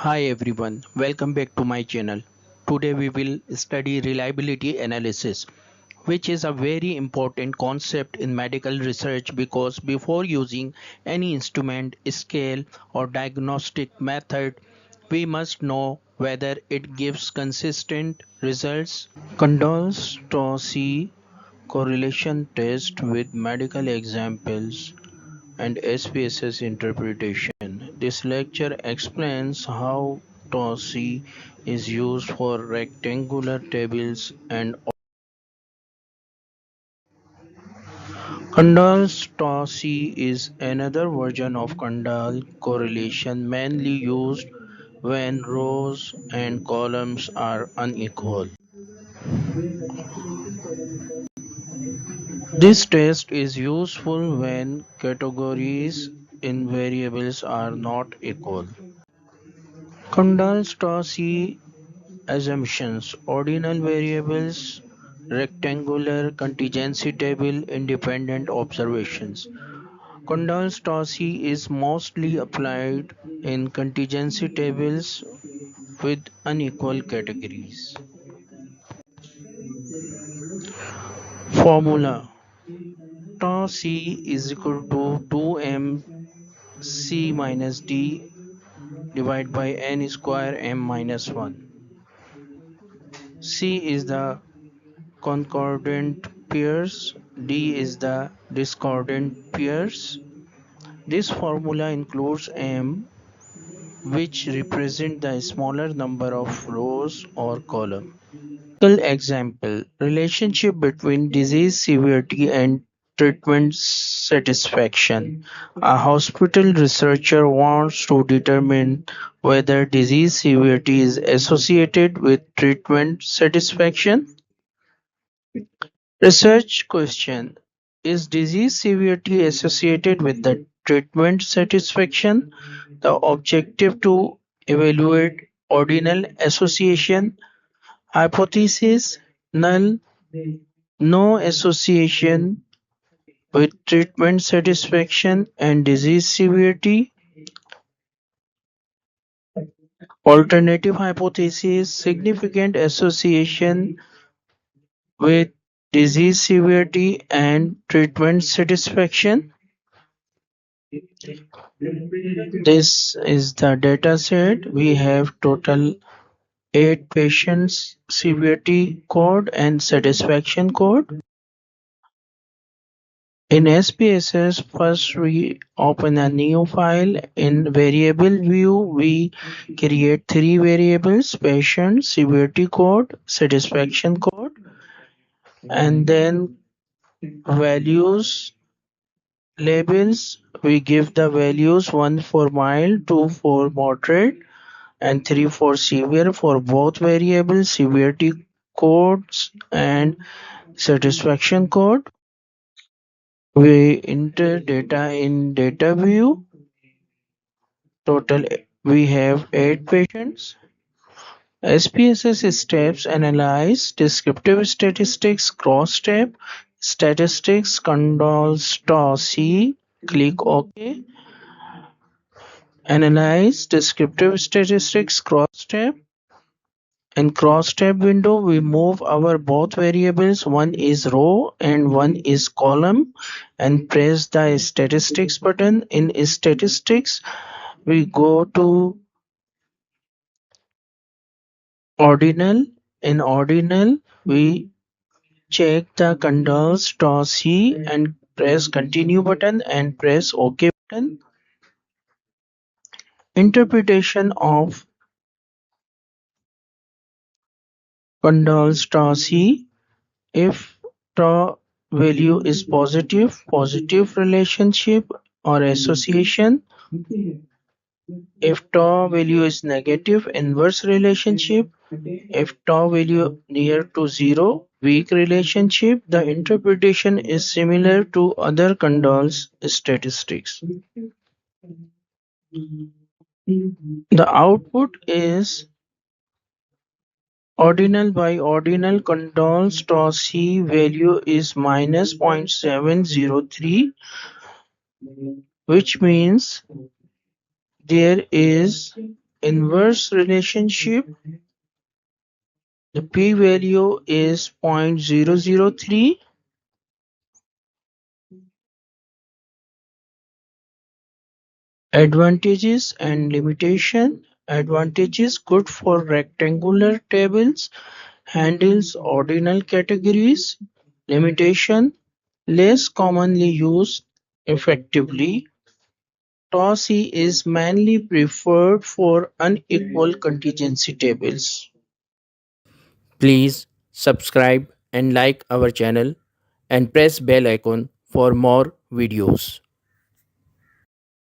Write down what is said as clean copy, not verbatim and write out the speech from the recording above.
Hi everyone, welcome back to my channel. Today we will study reliability analysis, which is a very important concept in medical research because before using any instrument, scale or diagnostic method, we must know whether it gives consistent results. Condol's Tau-a correlation test with medical examples and SPSS interpretation. This lecture explains how TOSI is used for rectangular tables and Kendall's TOSI is another version of Kendall correlation mainly used when rows and columns are unequal. This test is useful when categories in variables are not equal. Kendall's TOSI assumptions, ordinal variables, rectangular contingency table, independent observations. Condell's Taussig is mostly applied in contingency tables with unequal categories. Formula Tau C is equal to 2m C minus D divided by n square m minus 1. C is the concordant pairs, D is the discordant pairs. This formula includes M, which represent the smaller number of rows or columns. Example: relationship between disease severity and treatment satisfaction. A hospital researcher wants to determine whether disease severity is associated with treatment satisfaction. Research question: is disease severity associated with the treatment satisfaction? The objective to evaluate ordinal association, hypothesis, null, no association with treatment satisfaction and disease severity, alternative hypothesis, significant association with disease severity and treatment satisfaction. This is the data set. We have total 8 patients severity code and satisfaction code. In SPSS, first we open a new file. In variable view, we create 3 variables: patient, severity code, satisfaction code, and then values labels. We give the values 1 for mild, 2 for moderate, and 3 for severe for both variables, severity codes and satisfaction code. We enter data in data view. Total we have 8 patients. SPSS steps: analyze, descriptive statistics, cross step, statistics, control star C, click OK. Analyze, descriptive statistics, cross step. In cross tab window, we move our both variables, one is row and one is column, and press the statistics button. In statistics, we go to ordinal. In ordinal, we check the controls C and press continue button and press OK button. Interpretation of controls C. If tau value is positive, positive relationship or association. If tau value is negative, inverse relationship. If tau value near to zero, weak relationship. The interpretation is similar to other Kendall's statistics. The output is ordinal by ordinal. Kendall's tau C value is minus 0.703, which means there is inverse relationship, the p-value is 0.003. Advantages and limitation. Advantages: good for rectangular tables, handles ordinal categories. Limitation: less commonly used effectively. Tau-a is mainly preferred for unequal contingency tables. Please subscribe and like our channel and press bell icon for more videos.